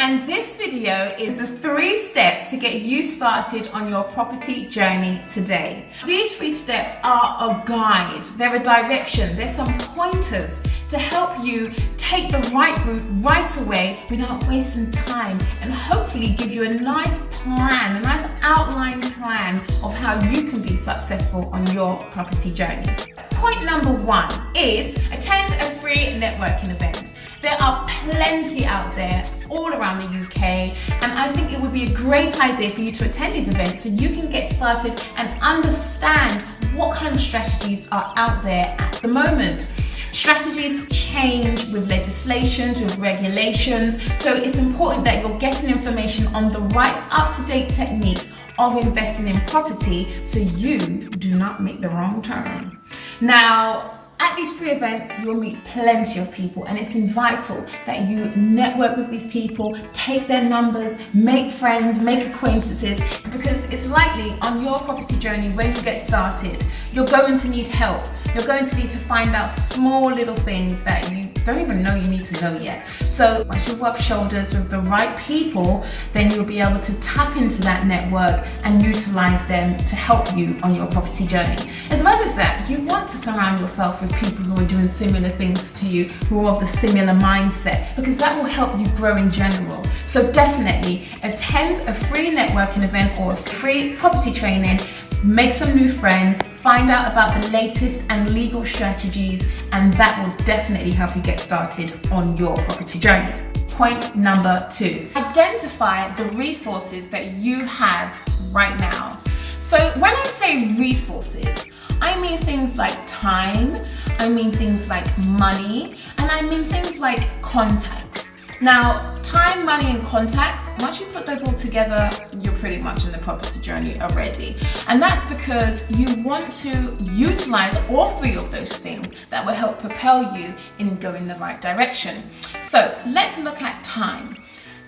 and this video is the 3 steps to get you started on your property journey today. These 3 steps are a guide, they're a direction, there's some pointers to help you take the right route right away without wasting time, and hopefully give you a nice plan, a nice outline plan of how you can be successful on your property journey. Point number 1 is attend a free networking event. There are plenty out there all around the UK, and I think it would be a great idea for you to attend these events so you can get started and understand what kind of strategies are out there at the moment. Strategies change with legislations, with regulations, so it's important that you're getting information on the right up-to-date techniques of investing in property so you do not make the wrong turn. Now, at these free events, you'll meet plenty of people, and it's vital that you network with these people, take their numbers, make friends, make acquaintances, because it's likely on your property journey when you get started, you're going to need help. You're going to need to find out small little things that you don't even know you need to know yet. So once you rub shoulders with the right people, then you'll be able to tap into that network and utilize them to help you on your property journey. As well as that, you want to surround yourself with people who are doing similar things to you, who are of the similar mindset, because that will help you grow in general. So definitely attend a free networking event or a free property training, make some new friends, find out about the latest and legal strategies, and that will definitely help you get started on your property journey. Point number 2, identify the resources that you have right now. So when I say resources, I mean things like time, I mean things like money, and I mean things like contacts. Now, time, money, and contacts, once you put those all together, you're pretty much in the property journey already. And that's because you want to utilize all 3 of those things that will help propel you in going the right direction. So let's look at time.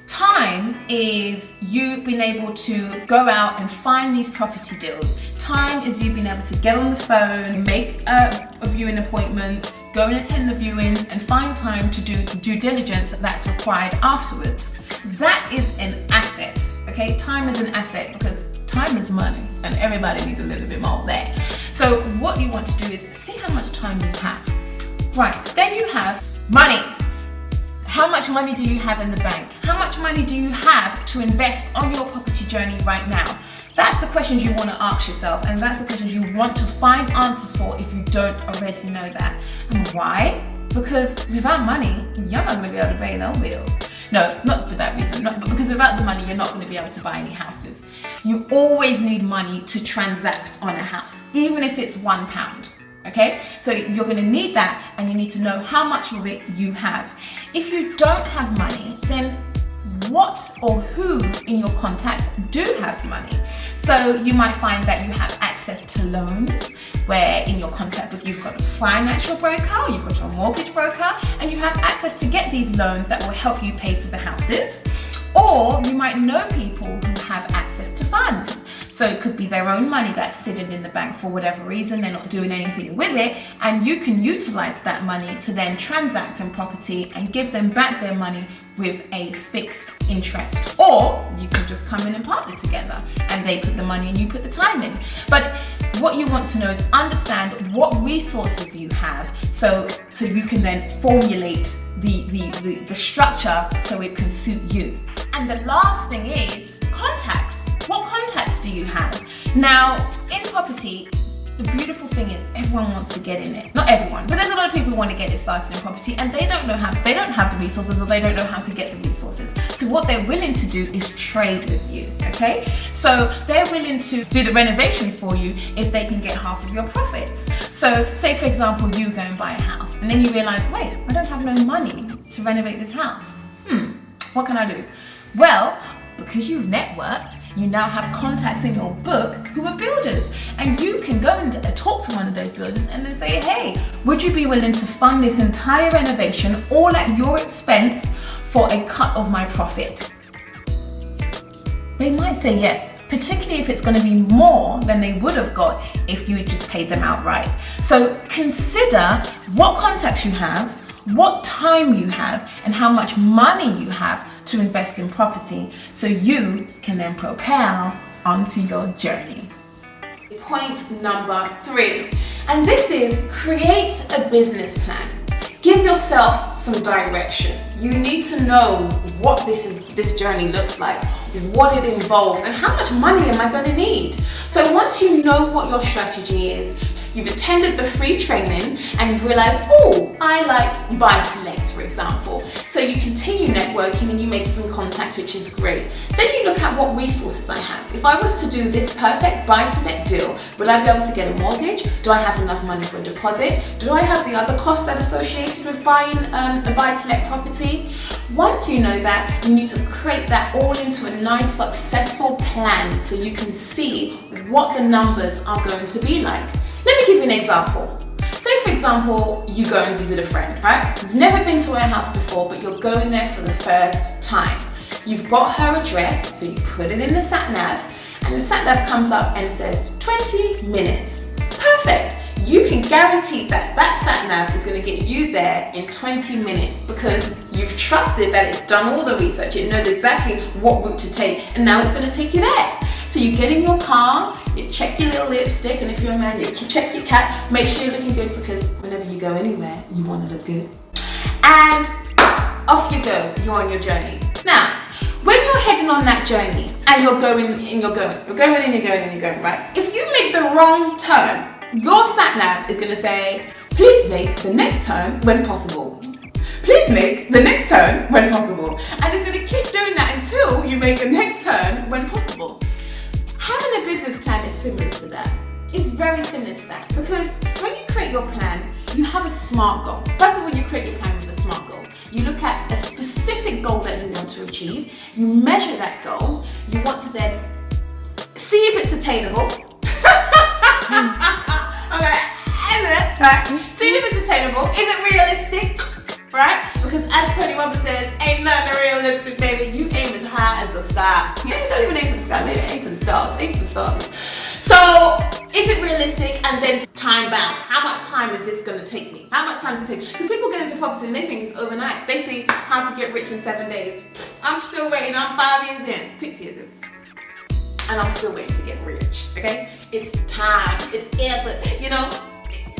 Time is you being able to go out and find these property deals. Time is you being able to get on the phone, make a viewing appointment, go and attend the viewings, and find time to do the due diligence that's required afterwards. That is an asset, okay? Time is an asset because time is money and everybody needs a little bit more of that. So what you want to do is see how much time you have. Right, then you have money. How much money do you have in the bank? How much money do you have to invest on your property journey right now? That's the questions you want to ask yourself, and that's the questions you want to find answers for if you don't already know that. And why? Because without money, you're not going to be able to pay no bills. No, not for that reason, but because without the money, you're not going to be able to buy any houses. You always need money to transact on a house, even if it's £1. Okay, so you're going to need that, and you need to know how much of it you have. If you don't have money, then what or who in your contacts do have money? So you might find that you have access to loans, where in your contact book you've got a financial broker, you've got a mortgage broker, and you have access to get these loans that will help you pay for the houses. Or you might know people who have access to funds. So it could be their own money that's sitting in the bank for whatever reason, they're not doing anything with it, and you can utilize that money to then transact in property and give them back their money with a fixed interest. Or you can just come in and partner together, and they put the money and you put the time in. But what you want to know is understand what resources you have, so you can then formulate the structure so it can suit you. And the last thing is contacts. What contacts do you have? Now, in property, the beautiful thing is everyone wants to get in it. Not everyone, but there's a lot of people who want to get it started in property, and they don't have the resources, or they don't know how to get the resources. So what they're willing to do is trade with you, okay? So they're willing to do the renovation for you if they can get half of your profits. So say, for example, you go and buy a house, and then you realize, wait, I don't have no money to renovate this house. What can I do? Well, because you've networked, you now have contacts in your book who are builders, and you can go and talk to one of those builders and then say, hey, would you be willing to fund this entire renovation all at your expense for a cut of my profit? They might say yes, particularly if it's going to be more than they would have got if you had just paid them outright. So consider what contacts you have, what time you have, and how much money you have to invest in property, so you can then propel onto your journey. Point number 3, and this is create a business plan. Give yourself some direction. You need to know what this journey looks like, what it involves, and how much money am I going to need. So once you know what your strategy is, you've attended the free training and you've realized, oh, I like buy-to-lets, for example. So you continue networking and you make some contacts, which is great. Then you look at what resources I have. If I was to do this perfect buy-to-let deal, will I be able to get a mortgage? Do I have enough money for a deposit? Do I have the other costs that are associated with buying a buy-to-let property? Once you know that, you need to create that all into a nice, successful plan so you can see what the numbers are going to be like. Let me give you an example. Say, for example, you go and visit a friend, right? You've never been to her house before, but you're going there for the first time. You've got her address, so you put it in the sat-nav, and the sat-nav comes up and says 20 minutes. Perfect. You can guarantee that that sat-nav is going to get you there in 20 minutes because you've trusted that it's done all the research, it knows exactly what route to take, and now it's going to take you there. So you get in your car, you check your little lipstick, and if you're a man, you check your cap, make sure you're looking good, because whenever you go anywhere, you want to look good. And off you go, you're on your journey. Now, when you're heading on that journey, and you're going, right? If you make the wrong turn, your sat-nav is going to say, please make the next turn when possible. Please make the next turn when possible. And it's going to keep doing that until you make the next turn when possible. Having a business plan is similar to that. It's very similar to that, because when you create your plan, you have a SMART goal. First of all, you create your plan with a SMART goal. You look at a specific goal that you want to achieve, you measure that goal, you want to then see if it's attainable. See if it's attainable. Is it realistic? Right? Because as Tony Robbins says, ain't nothing realistic, baby. You aim as high as the sky. Yeah, you don't even aim for the sky, maybe aim for the stars. Aim for the stars. So, is it realistic, and then time bound? How much time is this going to take me? How much time does it take? Because people get into property and they think it's overnight. They see how to get rich in 7 days. I'm still waiting. I'm 5 years in, 6 years in, and I'm still waiting to get rich. Okay? It's time. It's effort. You know.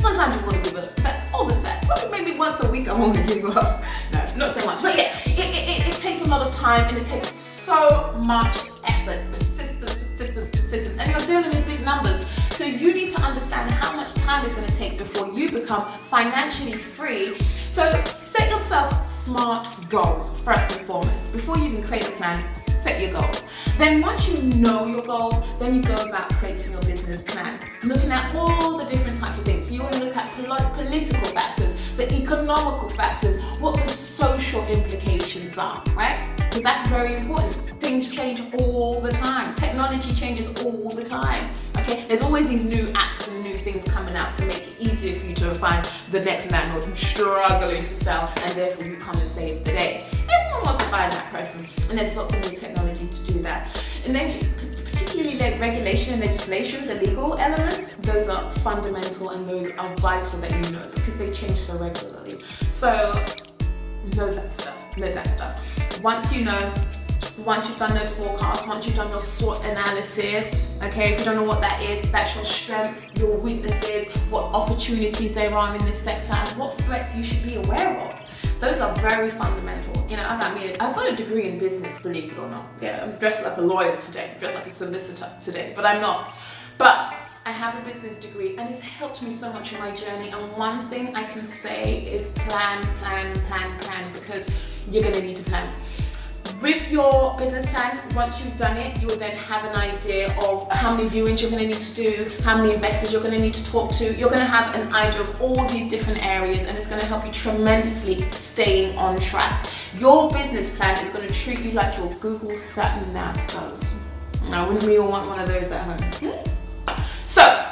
Sometimes you want to give up, but all the time, probably maybe once a week I want to give up. No, not so much. But yeah, it takes a lot of time, and it takes so much effort, persistence, and you're doing it in big numbers. So you need to understand how much time it's going to take before you become financially free. So set yourself SMART goals first and foremost. Before you even create a plan, set your goals. Then once you know your goals, then you go about creating your business plan. Looking at all the different types of things. So you want to look at political factors, the economical factors, what the social implications are, right? Because that's very important. Things change all the time. Technology changes all the time. Okay, there's always these new apps and new things coming out to make it easier for you to find the next landlord who's struggling to sell, and therefore you come and save the day. Everyone wants to find that person, and there's lots of new technology to do that. And then particularly like regulation and legislation, the legal elements, those are fundamental and those are vital that you know, because they change so regularly. So know that stuff. Once you know, once you've done those forecasts, once you've done your SWOT analysis, okay, if you don't know what that is, that's your strengths, your weaknesses, what opportunities there are in this sector, and what threats you should be aware of. Those are very fundamental. You know, I've got a degree in business, believe it or not. Yeah, I'm dressed like a lawyer today, dressed like a solicitor today, but I'm not. But I have a business degree, and it's helped me so much in my journey. And one thing I can say is plan, because you're going to need to plan. With your business plan, once you've done it, you will then have an idea of how many viewings you're going to need to do, how many investors you're going to need to talk to. You're going to have an idea of all these different areas, and it's going to help you tremendously staying on track. Your business plan is going to treat you like your Google Sat Nav does. Now, wouldn't we all want one of those at home? So,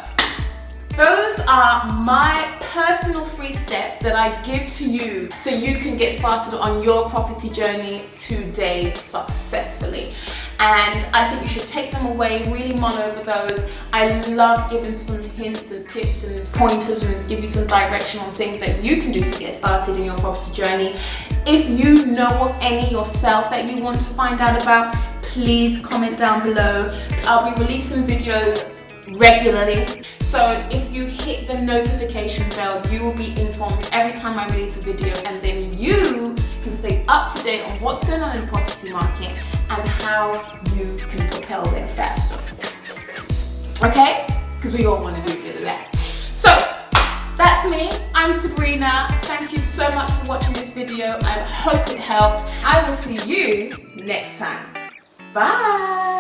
those are my personal free steps that I give to you so you can get started on your property journey today successfully. and I think you should take them away, really mull over those. I love giving some hints and tips and pointers and give you some direction on things that you can do to get started in your property journey. If you know of any yourself that you want to find out about, please comment down below. I'll be releasing videos regularly, so if you hit the notification bell, you will be informed every time I release a video, and then you can stay up to date on what's going on in the property market and how you can propel there faster. Okay? Because we all want to do a bit of that. So that's me. I'm Sabrina. Thank you so much for watching this video. I hope it helped. I will see you next time. Bye.